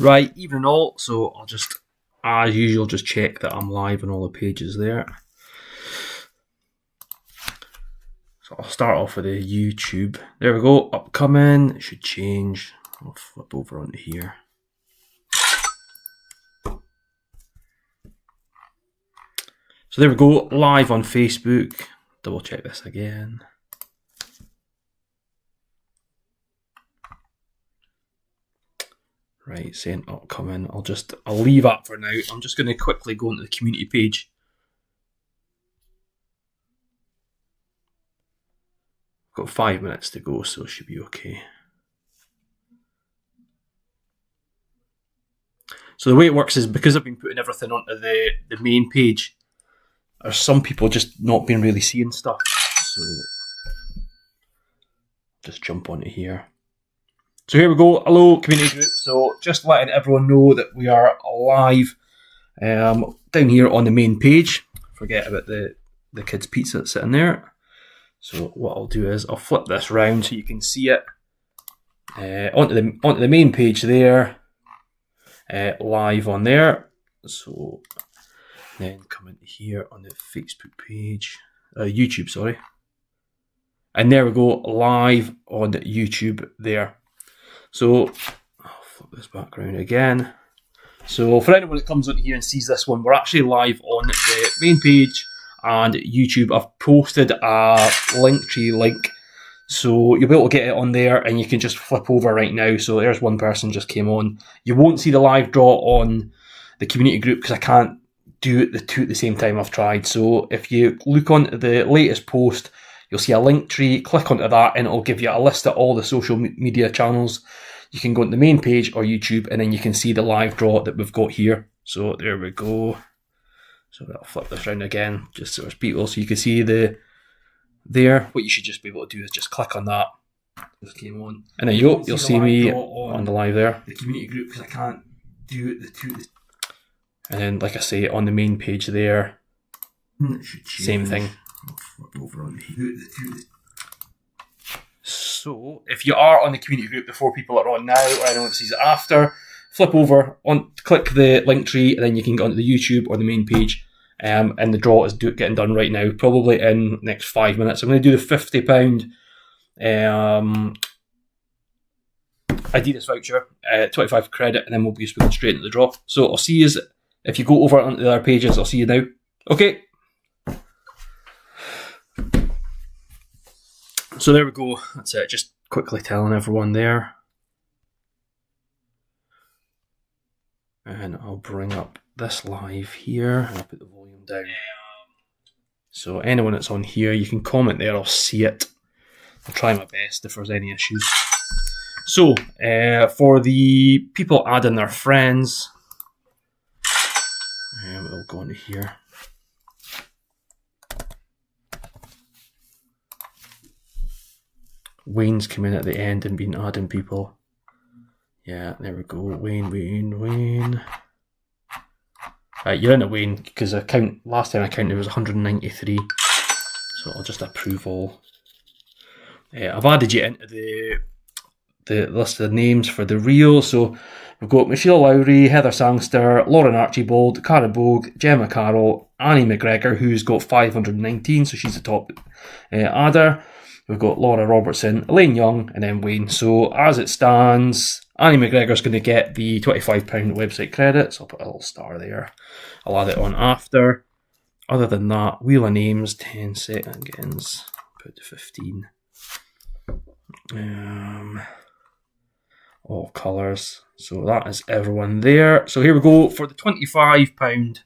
Right, even and all, so I'll just, as usual, just check that I'm live on all the pages there. So I'll start off with the YouTube. There we go, upcoming. It should change. I'll flip over onto here. So there we go, live on Facebook. Double check this again. Right, saying upcoming. I'll leave that for now. I'm just going to quickly go into the community page. Got 5 minutes to go, so it should be okay. So the way it works is because I've been putting everything onto the main page, there's some people just not been really seeing stuff. So just jump onto here. So here we go. Hello, community group. So just letting everyone know that we are live down here on the main page. Forget about the kids' pizza that's sitting there. So what I'll do is I'll flip this round so you can see it onto the main page there, live on there. So then come into here on the Facebook page, YouTube, sorry. And there we go, live on YouTube there. So I'll flip this background again. So for anyone that comes on here and sees this one, we're actually live on the main page and YouTube. I've posted a Linktree link, so you'll be able to get it on there and you can just flip over right now. So there's one person just came on. You won't see the live draw on the community group because I can't do it the two at the same time. I've tried. So if you look on the latest post, you'll see a Linktree, click onto that and it'll give you a list of all the social media channels. You can go on the main page or YouTube and then you can see the live draw that we've got here. So there we go. So I'll flip this around again, just so there's people, so you can see there. What you should just be able to do is just click on that. Just came on. And then you'll see me on the live there. The community group, because I can't do it the two. And then, like I say, on the main page there, same thing. Over on here. So if you are on the community group, the 4 people that are on now, or anyone that sees it after, flip over, click the Linktree, and then you can get onto the YouTube or the main page. And the draw is getting done right now, probably in the next 5 minutes. I'm going to do the £50 Adidas voucher, 25 credit, and then we'll be going straight into the draw. So I'll see you if you go over onto the other pages. I'll see you now. Okay. So there we go. That's it. Just quickly telling everyone there. And I'll bring up this live here. And I'll put the volume down. So anyone that's on here, you can comment there. I'll see it. I'll try my best if there's any issues. So for the people adding their friends, we'll go into here. Wayne's come in at the end and been adding people. Yeah, there we go. Wayne. Right, you're in a Wayne because last time I counted it was 193. So I'll just approve all. I've added you into the list of names for the reel. So we've got Michelle Lowry, Heather Sangster, Lauren Archibald, Cara Bogue, Gemma Carroll, Annie McGregor, who's got 519, so she's the top adder. We've got Laura Robertson, Elaine Young, and then Wayne. So as it stands, Annie McGregor's going to get the £25 website credit. So I'll put a little star there. I'll add it on after. Other than that, wheel of names, 10 seconds. Put to 15. All colours. So that is everyone there. So here we go for the £25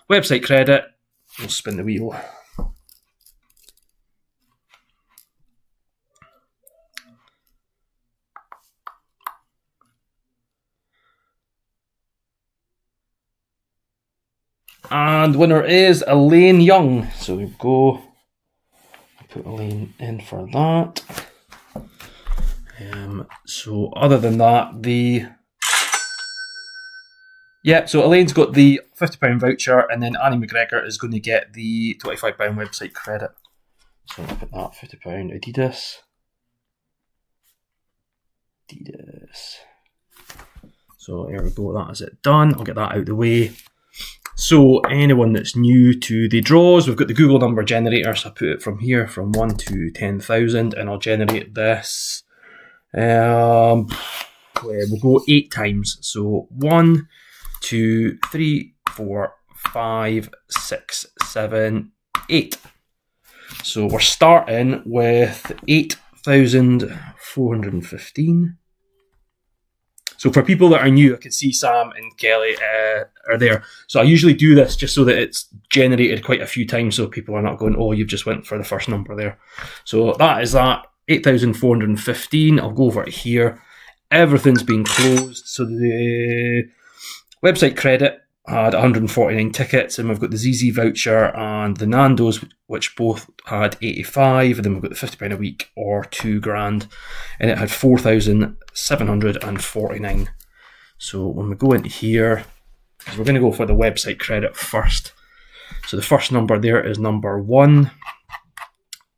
website credit. We'll spin the wheel. And winner is Elaine Young. So we go. Put Elaine in for that. So other than that, so Elaine's got the £50 voucher, and then Annie McGregor is going to get the £25 website credit. So I'll put that £50 Adidas. So here we go, that is it done. I'll get that out of the way. So anyone that's new to the draws, we've got the Google number generator, so I put it from here, from 1 to 10,000, and I'll generate this. We'll go 8 times. So 1, 2, 3, 4, 5, 6, 7, 8. So we're starting with 8,415. So for people that are new, I can see Sam and Kelly are there. So I usually do this just so that it's generated quite a few times, so people are not going, oh, you've just went for the first number there. So that is that, 8,415. I'll go over it here. Everything's been closed. So the website credit had 149 tickets, and we've got the ZZ voucher and the Nando's, which both had 85, and then we've got the £50 a week or £2,000, and it had 4,749. So when we go into here, we're going to go for the website credit first. So the first number there is number 1,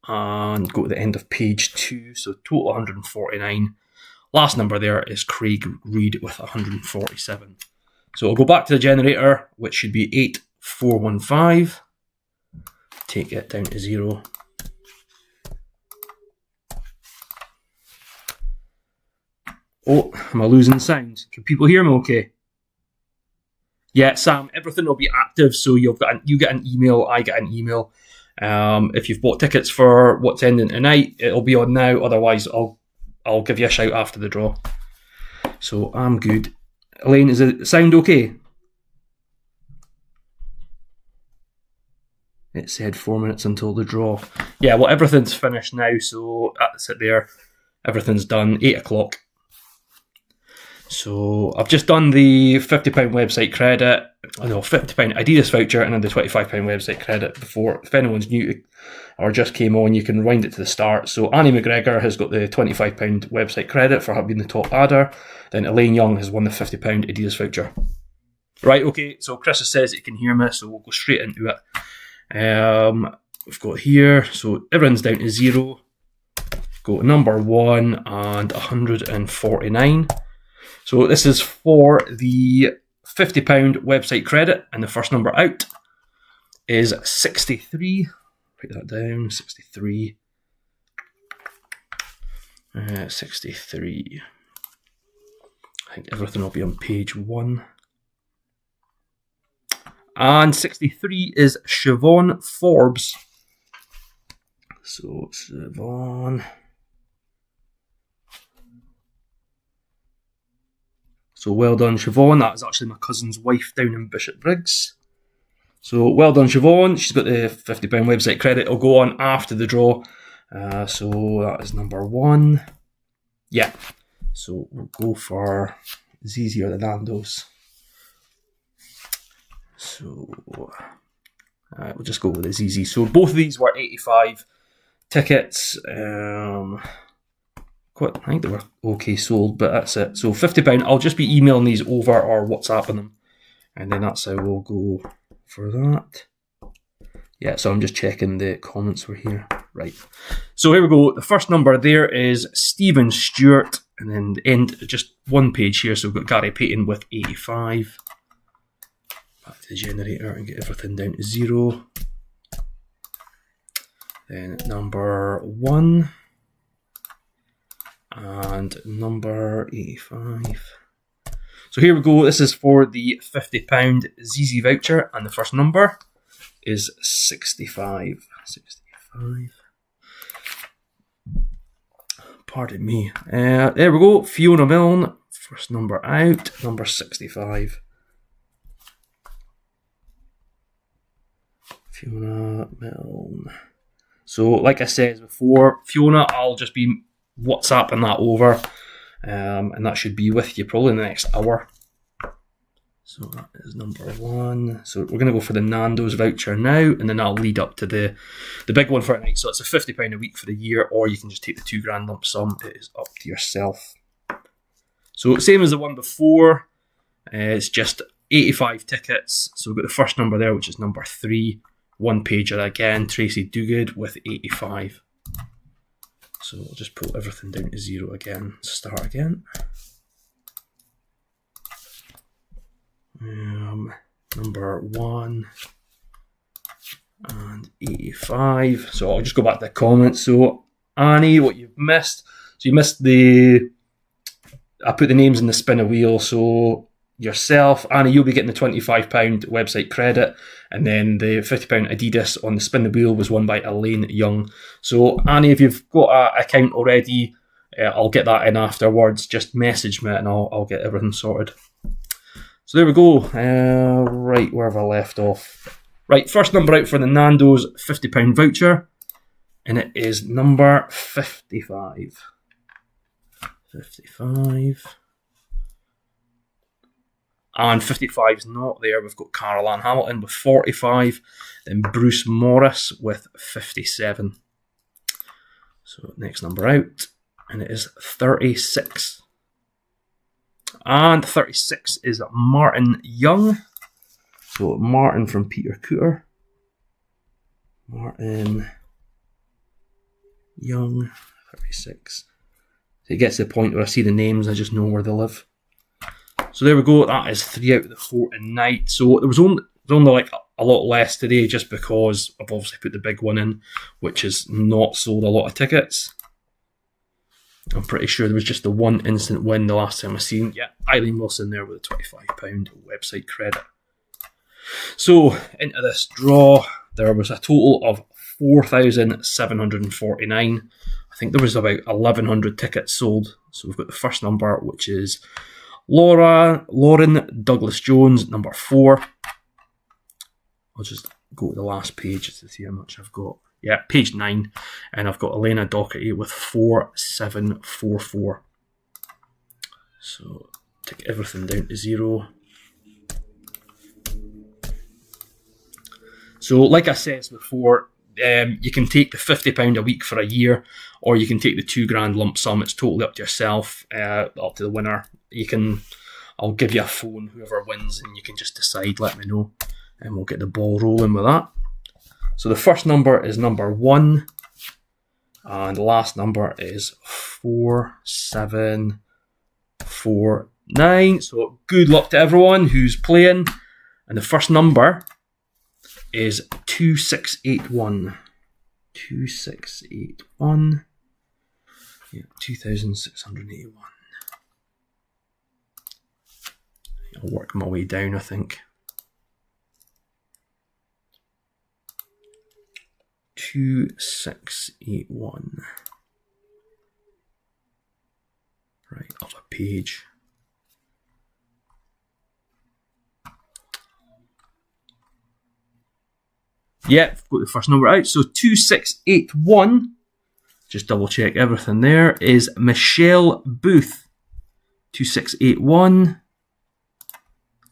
and go to the end of page 2, so total 149. Last number there is Craig Reed with 147. So I'll go back to the generator, which should be 8415. Take it down to 0. Oh, am I losing sound? Can people hear me okay? Yeah, Sam, everything will be active, so you get an email, I get an email. If you've bought tickets for what's ending tonight, it'll be on now. Otherwise, I'll give you a shout after the draw. So I'm good. Elaine, does it sound okay? It said 4 minutes until the draw. Yeah, well, everything's finished now, so that's it there. Everything's done. 8 o'clock. So I've just done the £50 website credit. No, £50 Adidas voucher, and then the £25 website credit before. If anyone's new to, or just came on, you can rewind it to the start. So Annie McGregor has got the £25 website credit for having the top adder. Then Elaine Young has won the £50 Adidas voucher. Right, okay, so Chris says he can hear me, so we'll go straight into it. We've got here, so everyone's down to 0. Go to number 1 and 149. So this is for the £50 website credit, and the first number out is 63. Write that down, 63. 63. I think everything will be on page 1. And 63 is Siobhan Forbes. So Siobhan. So well done, Siobhan. That is actually my cousin's wife down in Bishopbriggs. So well done, Siobhan. She's got the £50 website credit. It'll go on after the draw. So that is number 1. Yeah. So we'll go for ZZ or the Nando's. So we'll just go with the ZZ. So both of these were 85 tickets. I think they were okay sold, but that's it. So £50. I'll just be emailing these over or WhatsApping them, and then that's how we'll go for that. Yeah, so I'm just checking the comments were here. Right. So here we go. The first number there is Stephen Stewart, and then the end, just one page here. So we've got Gary Payton with 85. Back to the generator and get everything down to 0. Then number 1. And number 85. So here we go. This is for the £50 ZZ voucher, and the first number is 65. 65. Pardon me. There we go. Fiona Milne, first number out, number 65. Fiona Milne. So, like I said before, Fiona, I'll just be WhatsApping that over, and that should be with you probably in the next hour. So that is number 1. So we're going to go for the Nando's voucher now, and then I'll lead up to the big one for tonight. So it's a £50 a week for the year, or you can just take the £2,000 lump sum. It is up to yourself. So same as the one before, it's just 85 tickets. So we've got the first number there, which is number 3. One pager again, Tracy Duguid with 85. So we'll just pull everything down to 0 again. Start again. Number 1 and 85. So I'll just go back to the comments. So Annie, what you've missed? So you missed I put the names in the spin a wheel. So yourself, Annie, you'll be getting the £25 website credit, and then the £50 Adidas on the spin the wheel was won by Elaine Young. So Annie, if you've got an account already, I'll get that in afterwards. Just message me and I'll get everything sorted. So there we go. Right, where have I left off? Right, first number out for the Nando's £50 voucher, and it is number 55. 55. And 55's not there. We've got Carol Ann Hamilton with 45, then Bruce Morris with 57. So next number out, and it is 36. And 36 is Martin Young. So Martin from Peter Cooter. Martin Young, 36. So it gets to the point where I see the names, I just know where they live. So there we go, that is 3 out of the 4 tonight. So there was only like a lot less today just because I've obviously put the big one in, which has not sold a lot of tickets. I'm pretty sure there was just the one instant win the last time I seen. Yeah, Eileen Wilson there with a £25 website credit. So into this draw, there was a total of 4,749. I think there was about 1,100 tickets sold. So we've got the first number, which is Lauren Douglas Jones, number 4. I'll just go to the last page to see how much I've got. Yeah, page 9. And I've got Elena Doherty with 4744. So take everything down to 0. So like I said before, you can take the £50 a week for a year, or you can take the £2,000 lump sum. It's totally up to yourself, up to the winner. I'll give you a phone, whoever wins, and you can just decide, let me know, and we'll get the ball rolling with that. So the first number is number 1, and the last number is 4749. So good luck to everyone who's playing. And the first number is 2681. 2681. Yeah, 2681. I'll work my way down, I think. 2681. Right, up a page. Yeah, got the first number out. So 2681, just double check everything there, is Michelle Booth. 2681.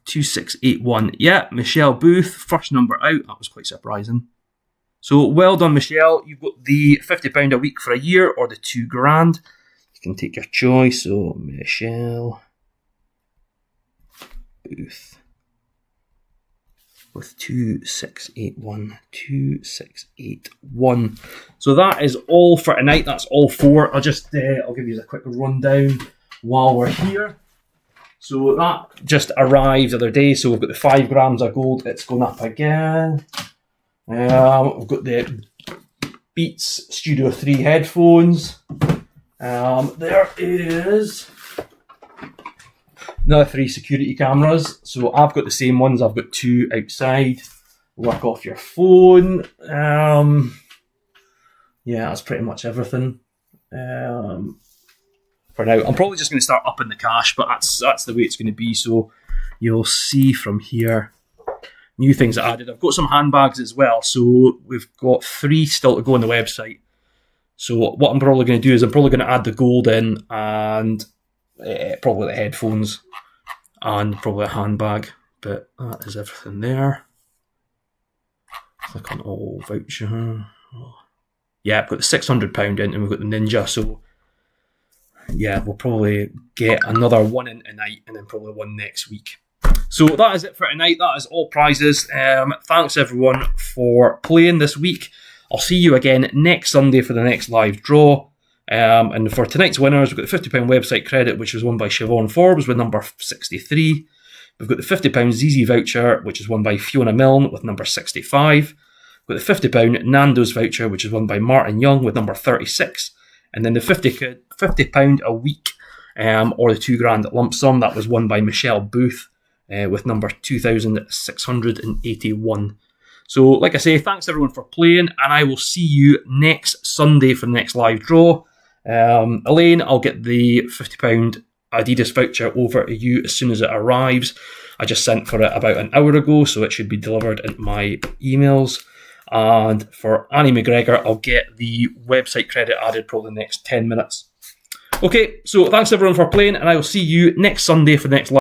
2681. Yeah, Michelle Booth, first number out. That was quite surprising. So well done, Michelle. You've got the £50 a week for a year or the £2,000. You can take your choice. So Michelle Booth with 2681. 2681. So that is all for tonight. That's all 4. I'll give you a quick rundown while we're here. So that just arrived the other day. So we've got the 5 grams of gold. It's going up again. We've got the Beats Studio 3 headphones. There is another 3 security cameras. So I've got the same ones. I've got 2 outside. Work off your phone. Yeah, that's pretty much everything. For now, I'm probably just going to start upping the cash, but that's the way it's going to be. So you'll see from here new things added. I've got some handbags as well. So we've got 3 still to go on the website. So what I'm probably going to do is I'm probably going to add the gold in and probably the headphones and probably a handbag. But that is everything there. Click on all voucher. Yeah, I've got the £600 in and we've got the Ninja. So yeah, we'll probably get another one in tonight and then probably one next week. So that is it for tonight. That is all prizes. Thanks everyone for playing this week. I'll see you again next Sunday for the next live draw. And for tonight's winners, we've got the £50 website credit, which was won by Siobhan Forbes with number 63. We've got the £50 ZZ voucher, which is won by Fiona Milne with number 65. We've got the £50 Nando's voucher, which is won by Martin Young with number 36. And then the £50 a week, or the £2,000 lump sum, that was won by Michelle Booth with number 2681. So, like I say, thanks everyone for playing, and I will see you next Sunday for the next live draw. Elaine, I'll get the £50 Adidas voucher over to you as soon as it arrives. I just sent for it about an hour ago, so it should be delivered in my emails. And for Annie McGregor, I'll get the website credit added probably in the next 10 minutes. Okay, so thanks everyone for playing, and I will see you next Sunday for the next live.